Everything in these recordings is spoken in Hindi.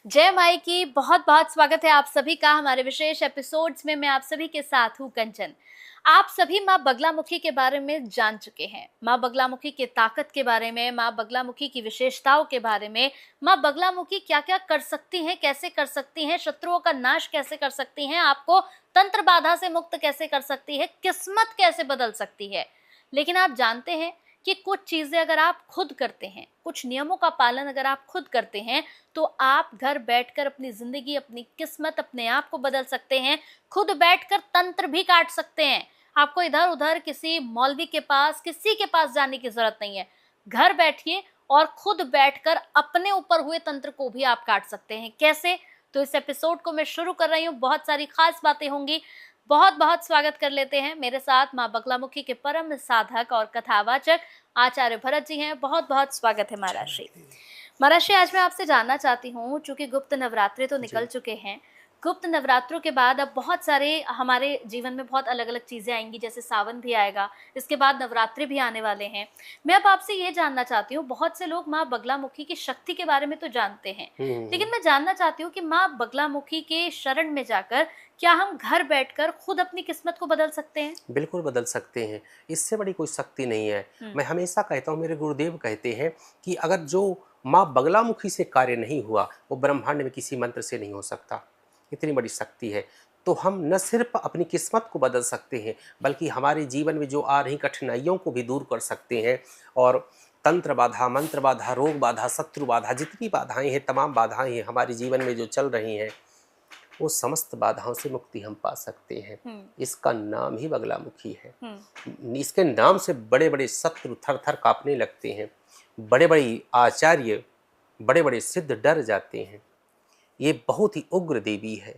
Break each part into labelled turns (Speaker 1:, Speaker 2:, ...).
Speaker 1: जय माई की बहुत बहुत स्वागत है आप सभी का हमारे विशेष एपिसोड्स में। मैं आप सभी के साथ हूँ कंचन। आप सभी माँ बगलामुखी के बारे में जान चुके हैं, माँ बगलामुखी के ताकत के बारे में, माँ बगलामुखी की विशेषताओं के बारे में, माँ बगलामुखी क्या क्या कर सकती हैं, कैसे कर सकती हैं, शत्रुओं का नाश कैसे कर सकती हैं, आपको तंत्र बाधा से मुक्त कैसे कर सकती है, किस्मत कैसे बदल सकती है। लेकिन आप जानते हैं कि कुछ चीजें अगर आप खुद करते हैं, कुछ नियमों का पालन अगर आप खुद करते हैं, तो आप घर बैठकर अपनी जिंदगी, अपनी किस्मत, अपने आप को बदल सकते हैं। खुद बैठकर तंत्र भी काट सकते हैं। आपको इधर उधर किसी मौलवी के पास, किसी के पास जाने की जरूरत नहीं है। घर बैठिए और खुद बैठकर अपने ऊपर हुए तंत्र को भी आप काट सकते हैं। कैसे? तो इस एपिसोड को मैं शुरू कर रही हूँ, बहुत सारी खास बातें होंगी। बहुत बहुत स्वागत कर लेते हैं मेरे साथ माँ बगलामुखी के परम साधक और कथावाचक आचार्य भरत जी हैं। बहुत बहुत स्वागत है महाराज श्री। महाराज श्री, आज मैं आपसे जानना चाहती हूँ, चूंकि गुप्त नवरात्रे तो निकल चुके हैं, गुप्त नवरात्रों के बाद अब बहुत सारे हमारे जीवन में बहुत अलग अलग चीजें आएंगी, जैसे सावन भी आएगा, इसके बाद नवरात्रे भी आने वाले हैं। मैं अब आपसे ये जानना चाहती हूँ, बहुत से लोग माँ बगलामुखी की शक्ति के बारे में तो जानते हैं, लेकिन मैं जानना चाहती हूँ कि माँ बगलामुखी के शरण में जाकर क्या हम घर बैठकर खुद अपनी किस्मत को बदल सकते हैं?
Speaker 2: बिल्कुल बदल सकते हैं। इससे बड़ी कोई शक्ति नहीं है। मैं हमेशा कहता हूँ, मेरे गुरुदेव कहते हैं कि अगर जो माँ बगलामुखी से कार्य नहीं हुआ, वो ब्रह्मांड में किसी मंत्र से नहीं हो सकता। इतनी बड़ी शक्ति है। तो हम न सिर्फ अपनी किस्मत को बदल सकते हैं, बल्कि हमारे जीवन में जो आ रही कठिनाइयों को भी दूर कर सकते हैं। और तंत्र बाधा, मंत्र बाधा, रोग बाधा, शत्रु बाधा, जितनी बाधाएं हैं, तमाम बाधाएं हैं हमारे जीवन में जो चल रही हैं, वो समस्त बाधाओं से मुक्ति हम पा सकते हैं। इसका नाम ही बगलामुखी है। इसके नाम से बड़े बड़े शत्रु थर थर कांपने लगते हैं। बड़े बड़े आचार्य, बड़े बड़े सिद्ध डर जाते हैं। ये बहुत ही उग्र देवी है।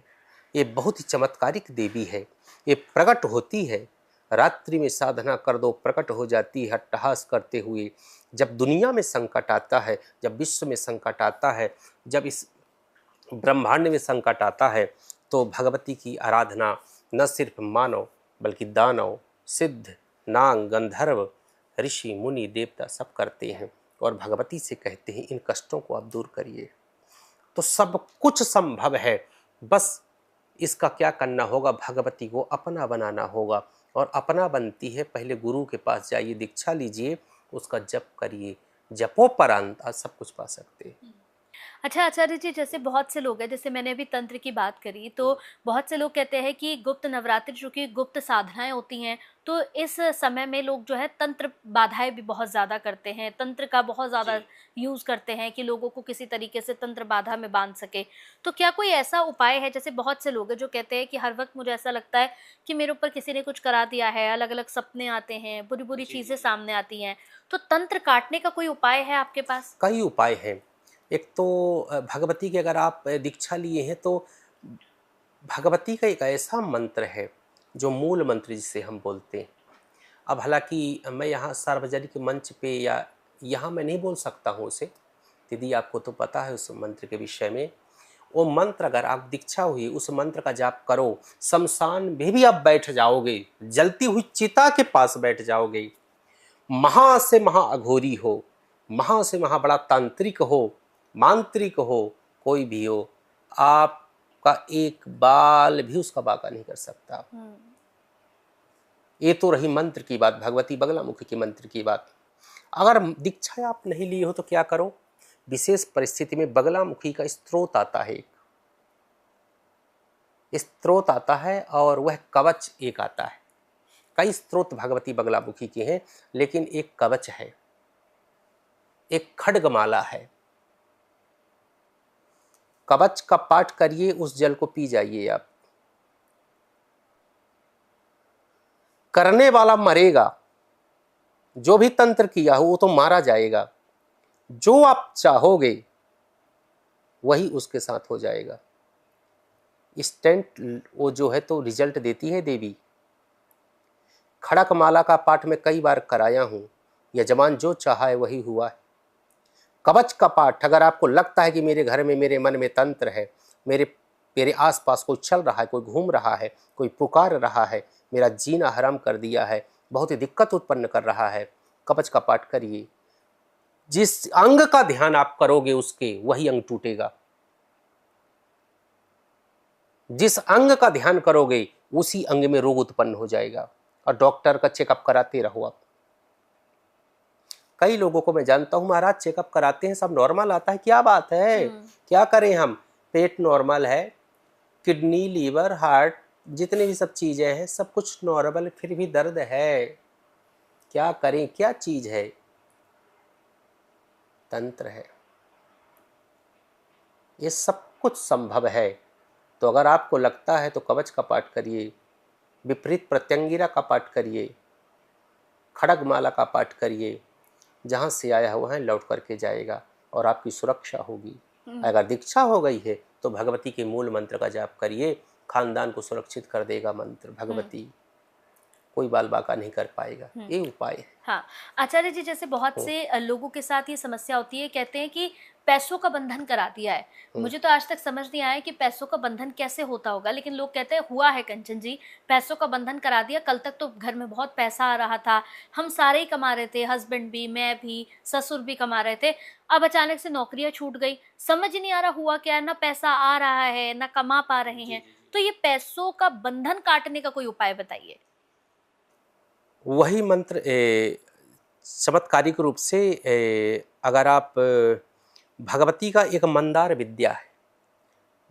Speaker 2: ये बहुत ही चमत्कारिक देवी है। ये प्रकट होती है, रात्रि में साधना कर दो, प्रकट हो जाती है अट्टहास करते हुए। जब दुनिया में संकट आता है, जब विश्व में संकट आता है, जब इस ब्रह्मांड में संकट आता है, तो भगवती की आराधना न सिर्फ मानव बल्कि दानव, सिद्ध, नाग, गंधर्व, ऋषि, मुनि, देवता सब करते हैं और भगवती से कहते हैं इन कष्टों को आप दूर करिए। तो सब कुछ संभव है। बस इसका क्या करना होगा, भगवती को अपना बनाना होगा। और अपना बनती है, पहले गुरु के पास जाइए, दीक्षा लीजिए, उसका जप करिए। जपोपरांत आप सब कुछ पा सकते हैं।
Speaker 1: अच्छा आचार्य जी, जैसे बहुत से लोग हैं, जैसे मैंने अभी तंत्र की बात करी, तो बहुत से लोग कहते हैं कि गुप्त नवरात्रि चूंकि गुप्त साधनाएं होती हैं, तो इस समय में लोग जो है तंत्र बाधाएं भी बहुत ज्यादा करते हैं, तंत्र का बहुत ज्यादा यूज करते हैं कि लोगों को किसी तरीके से तंत्र बाधा में बांध सके। तो क्या कोई ऐसा उपाय है? जैसे बहुत से लोग हैं जो कहते हैं कि हर वक्त मुझे ऐसा लगता है कि मेरे ऊपर किसी ने कुछ करा दिया है, अलग अलग सपने आते हैं, बुरी बुरी चीजें सामने आती हैं, तो तंत्र काटने का कोई उपाय है आपके पास?
Speaker 2: कई उपाय हैं। एक तो भगवती की अगर आप दीक्षा लिए हैं, तो भगवती का एक ऐसा मंत्र है जो मूल मंत्र जिसे हम बोलते हैं। अब हालांकि मैं यहाँ सार्वजनिक मंच पे या यहाँ मैं नहीं बोल सकता हूँ उसे, दीदी आपको तो पता है उस मंत्र के विषय में। वो मंत्र अगर आप दीक्षा हुई, उस मंत्र का जाप करो, शमशान में भी आप बैठ जाओगे, जलती हुई चिता के पास बैठ जाओगे। महा से महा अघोरी हो, महा से महा बड़ा तांत्रिक हो, मांत्रिक हो, कोई भी हो, आपका एक बाल भी उसका बाका नहीं कर सकता। ये तो रही मंत्र की बात, भगवती बगलामुखी के मंत्र की बात। अगर दीक्षा आप नहीं ली हो तो क्या करो, विशेष परिस्थिति में बगलामुखी का स्त्रोत आता है, स्त्रोत आता है, और वह कवच एक आता है। कई स्त्रोत भगवती बगलामुखी के हैं, लेकिन एक कवच है, एक खड्गमाला है। कवच का पाठ करिए, उस जल को पी जाइए आप। करने वाला मरेगा, जो भी तंत्र किया हो वो तो मारा जाएगा। जो आप चाहोगे वही उसके साथ हो जाएगा। इंस्टेंट वो जो है तो रिजल्ट देती है देवी। खड़कमाला का पाठ मैं कई बार कराया हूँ। यजमान जो चाहा है वही हुआ है। कवच का पाठ, अगर आपको लगता है कि मेरे घर में, मेरे मन में तंत्र है, मेरे मेरे आसपास कोई चल रहा है, कोई घूम रहा है, कोई पुकार रहा है, मेरा जीना हराम कर दिया है, बहुत ही दिक्कत उत्पन्न कर रहा है, कवच का पाठ करिए। जिस अंग का ध्यान आप करोगे उसके, वही अंग टूटेगा। जिस अंग का ध्यान करोगे उसी अंग में रोग उत्पन्न हो जाएगा। और डॉक्टर का चेकअप कराते रहो आप। कई लोगों को मैं जानता हूं, महाराज चेकअप कराते हैं सब नॉर्मल आता है, क्या बात है, क्या करें हम, पेट नॉर्मल है, किडनी, लीवर, हार्ट, जितने भी सब चीजें हैं सब कुछ नॉर्मल, फिर भी दर्द है, क्या करें, क्या चीज है, तंत्र है। ये सब कुछ संभव है। तो अगर आपको लगता है तो कवच का पाठ करिए, विपरीत प्रत्यंगिरा का पाठ करिए, खड़गमाला का पाठ करिए। जहाँ से आया हुआ है लौट करके जाएगा और आपकी सुरक्षा होगी। अगर दीक्षा हो गई है तो भगवती के मूल मंत्र का जाप करिए, खानदान को सुरक्षित कर देगा मंत्र भगवती, कोई बाल बाका नहीं कर पाएगा। ये उपाय है।
Speaker 1: हाँ आचार्य जी, जैसे बहुत से लोगों के साथ ये समस्या होती है, कहते हैं कि पैसों का बंधन करा दिया है। मुझे तो आज तक समझ नहीं आया कि पैसों का बंधन कैसे होता होगा, लेकिन लोग कहते हैं हुआ है कंचन जी, पैसों का बंधन करा दिया। कल तक तो घर में बहुत पैसा आ रहा था, हम सारे ही कमा रहे थे, हस्बैंड भी, मैं भी, ससुर भी कमा रहे थे। अब अचानक से नौकरियां छूट गई, समझ नहीं आ रहा हुआ क्या, ना पैसा आ रहा है ना कमा पा रहे हैं। तो ये पैसों का बंधन काटने का कोई उपाय बताइए।
Speaker 2: वही मंत्र चमत्कारिक रूप से अगर आप भगवती का एक मंदार विद्या है,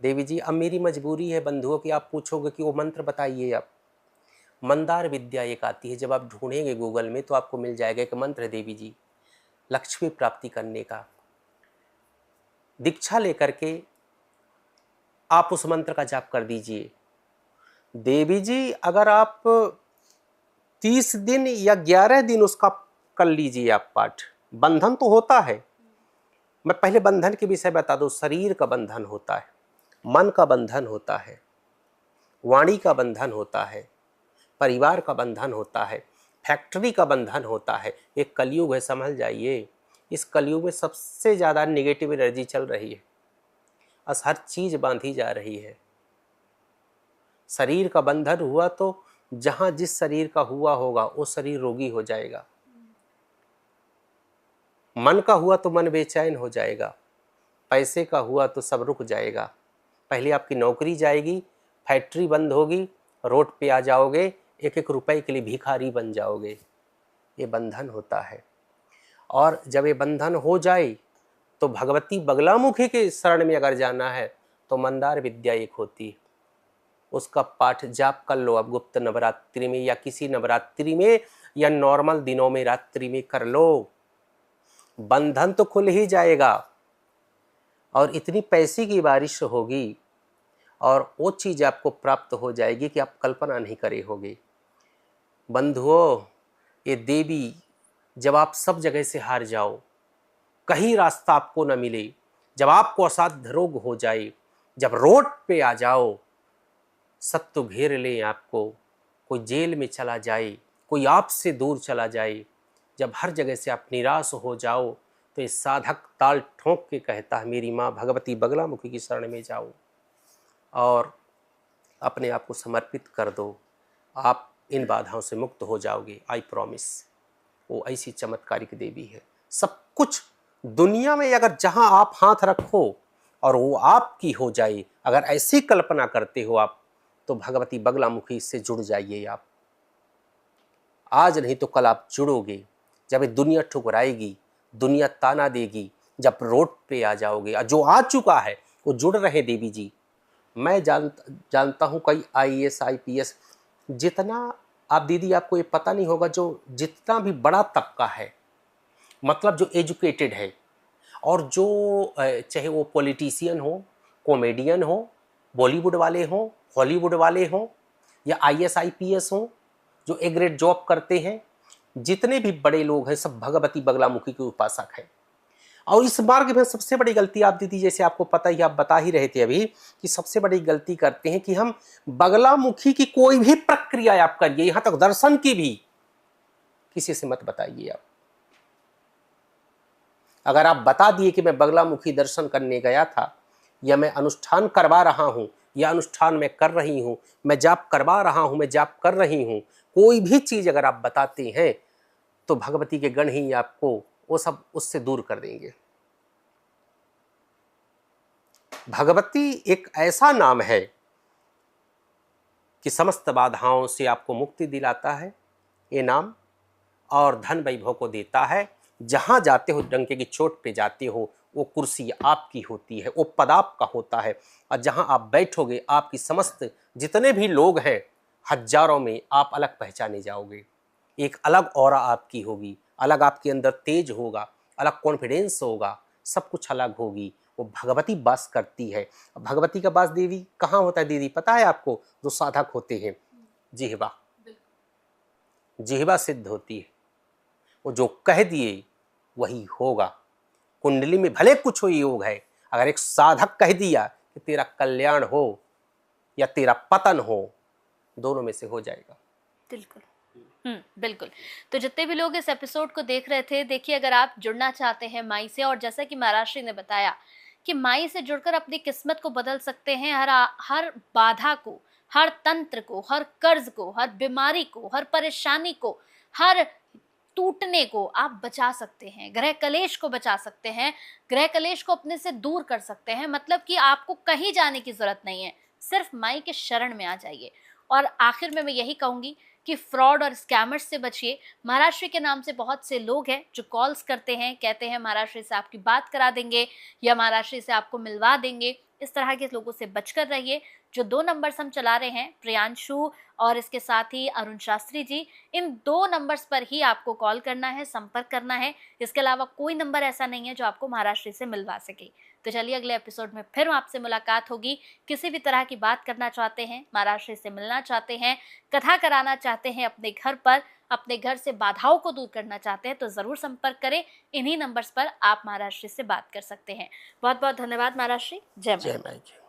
Speaker 2: देवी जी अब मेरी मजबूरी है बंधुओं की, आप पूछोगे कि वो मंत्र बताइए। आप मंदार विद्या एक आती है, जब आप ढूंढेंगे गूगल में तो आपको मिल जाएगा एक मंत्र है देवी जी, लक्ष्मी प्राप्ति करने का। दीक्षा लेकर के आप उस मंत्र का जाप कर दीजिए। देवी जी अगर आप 30 दिन या 11 दिन उसका कर लीजिए आप पाठ, बंधन तो होता है। मैं पहले बंधन के विषय बता दूं, शरीर का बंधन होता है, मन का बंधन होता है, वाणी का बंधन होता है, परिवार का बंधन होता है, फैक्ट्री का बंधन होता है। एक कलयुग है, संभल जाइए। इस कलयुग में सबसे ज़्यादा नेगेटिव एनर्जी चल रही है, बस हर चीज़ बांधी जा रही है। शरीर का बंधन हुआ तो जहां जिस शरीर का हुआ होगा वो शरीर रोगी हो जाएगा। मन का हुआ तो मन बेचैन हो जाएगा, पैसे का हुआ तो सब रुक जाएगा। पहले आपकी नौकरी जाएगी, फैक्ट्री बंद होगी, रोड पे आ जाओगे, एक एक रुपए के लिए भिखारी बन जाओगे। ये बंधन होता है। और जब ये बंधन हो जाए तो भगवती बगलामुखी के शरण में अगर जाना है तो मंदार विद्या एक होती है, उसका पाठ जाप कर लो आप गुप्त नवरात्रि में या किसी नवरात्रि में या नॉर्मल दिनों में रात्रि में कर लो, बंधन तो खुल ही जाएगा और इतनी पैसे की बारिश होगी और वो चीज़ आपको प्राप्त हो जाएगी कि आप कल्पना नहीं करे होगे। बंधुओं, ये देवी जब आप सब जगह से हार जाओ, कहीं रास्ता आपको न मिले, जब आपको असाध्य रोग हो जाए, जब रोड पे आ जाओ, सत्य घेर ले आपको, कोई जेल में चला जाए, कोई आपसे दूर चला जाए, जब हर जगह से आप निराश हो जाओ तो ये साधक ताल ठोंक के कहता है मेरी माँ भगवती बगलामुखी की शरण में जाओ और अपने आप को समर्पित कर दो, आप इन बाधाओं से मुक्त हो जाओगे। I promise. वो ऐसी चमत्कारिक देवी है। सब कुछ दुनिया में अगर जहां आप हाथ रखो और वो आपकी हो जाए, अगर ऐसी कल्पना करते हो आप, तो भगवती बगलामुखी से जुड़ जाइए आप। आज नहीं तो कल आप जुड़ोगे। जब ये दुनिया ठुकराएगी, दुनिया ताना देगी, जब रोड पे आ जाओगे, जो आ चुका है वो जुड़ रहे देवी जी। मैं जानता हूँ कई IAS IPS, जितना आप दीदी आपको ये पता नहीं होगा, जो जितना भी बड़ा तबका है, मतलब जो एजुकेटेड है और जो चाहे वो पॉलिटिशियन हो, कॉमेडियन हो, बॉलीवुड वाले हों, हॉलीवुड वाले हों या IAS IPS हों, जो ए ग्रेड जॉब करते हैं, जितने भी बड़े लोग हैं सब भगवती बगलामुखी के उपासक हैं। और इस मार्ग में सबसे बड़ी गलती आप दीदी, जैसे आपको पता ही, आप बता ही रहे थे अभी कि सबसे बड़ी गलती करते हैं कि हम बगलामुखी की कोई भी प्रक्रिया आप करिए, यहां तक दर्शन की भी किसी से मत बताइए आप। अगर आप बता दिए कि मैं बगलामुखी दर्शन करने गया था या मैं अनुष्ठान करवा रहा हूं या अनुष्ठान में कर रही हूं, मैं जाप करवा रहा हूं, मैं जाप कर रही हूं, कोई भी चीज अगर आप बताते हैं तो भगवती के गण ही आपको वो सब उससे दूर कर देंगे। भगवती एक ऐसा नाम है कि समस्त बाधाओं से आपको मुक्ति दिलाता है ये नाम, और धन वैभव को देता है। जहाँ जाते हो, डंके की चोट पे जाते हो, वो कुर्सी आपकी होती है, वो पद आपका होता है, और जहाँ आप बैठोगे आपकी समस्त जितने भी लोग हैं हजारों में आप अलग पहचाने जाओगे। एक अलग ऑरा आपकी होगी, अलग आपके अंदर तेज होगा, अलग कॉन्फिडेंस होगा, सब कुछ अलग होगी। वो भगवती वास करती है। भगवती का वास देवी कहाँ होता है दीदी, पता है आपको? जो साधक होते हैं, जिह्वा, जिह्वा सिद्ध होती है। वो जो कह दिए वही होगा। कुंडली में भले कुछ हो योग है, अगर एक साधक कह दिया कि तेरा कल्याण हो या तेरा पतन हो, दोनों में से हो जाएगा।
Speaker 1: बिल्कुल। बिल्कुल। तो जितने भी लोग इस एपिसोड को देख रहे थे, देखिए अगर आप जुड़ना चाहते हैं माई से, और जैसा कि महाराज श्री ने बताया कि माई से जुड़कर अपनी किस्मत को बदल सकते हैं, हर बाधा को, हर तंत्र को, हर कर्ज को, हर बीमारी को, हर परेशानी को, हर टूटने को आप बचा सकते हैं, ग्रह कलेश को बचा सकते हैं, ग्रह कलेश को अपने से दूर कर सकते हैं। मतलब कि आपको कहीं जाने की जरूरत नहीं है, सिर्फ माई के शरण में आ जाइए। और आखिर में मैं यही कहूंगी कि फ्रॉड और स्कैमर्स से बचिए। महाराज श्री के नाम से बहुत से लोग हैं जो कॉल्स करते हैं, कहते हैं महाराज श्री से आपकी बात करा देंगे या महाराज श्री से आपको मिलवा देंगे। इस तरह के लोगों से बचकर रहिए। जो 2 नंबर्स हम चला रहे हैं, प्रियांशु और इसके साथ ही अरुण शास्त्री जी, इन 2 नंबर्स पर ही आपको कॉल करना है, संपर्क करना है। इसके अलावा कोई नंबर ऐसा नहीं है जो आपको महाराज श्री से मिलवा सके। तो चलिए अगले एपिसोड में फिर आपसे मुलाकात होगी। किसी भी तरह की बात करना चाहते हैं, महाराज श्री से मिलना चाहते हैं, कथा कराना चाहते हैं अपने घर पर, अपने घर से बाधाओं को दूर करना चाहते हैं, तो जरूर संपर्क करें। इन्हीं नंबर्स पर आप महाराज श्री से बात कर सकते हैं। बहुत बहुत धन्यवाद महाराज श्री। जय मां।
Speaker 2: जय मां।